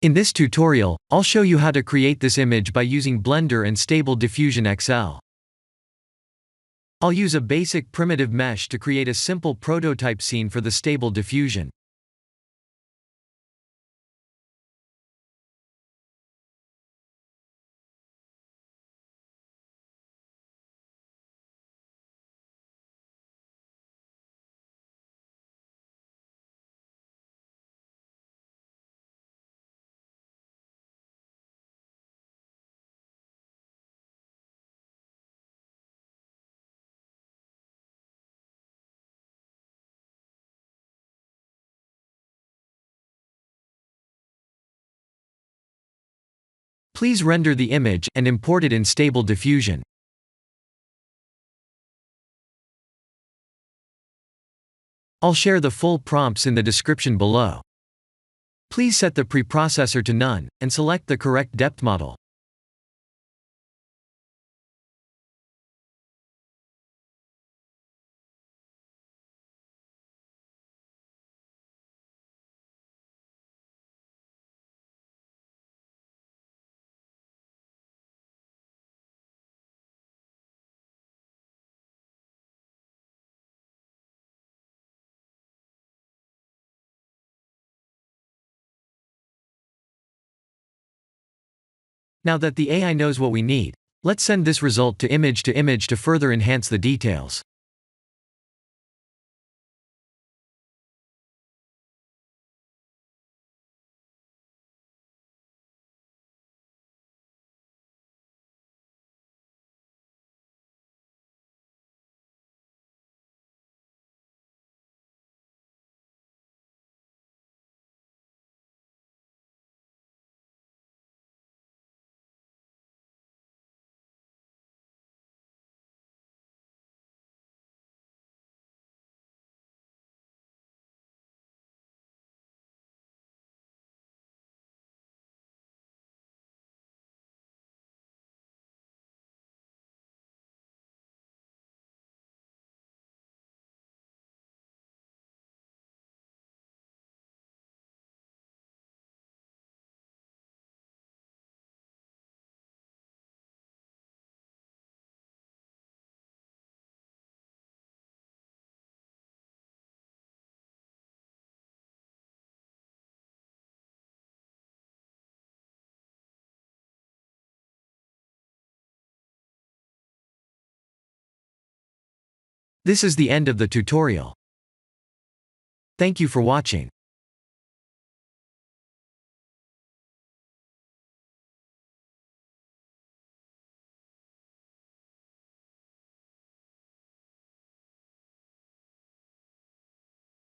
In this tutorial, I'll show you how to create this image by using Blender and Stable Diffusion XL. I'll use a basic primitive mesh to create a simple prototype scene for the Stable Diffusion. Please render the image and import it in Stable Diffusion. I'll share the full prompts in the description below. Please set the preprocessor to none, and select the correct depth model. Now that the AI knows what we need, let's send this result to image to further enhance the details. This is the end of the tutorial. Thank you for watching.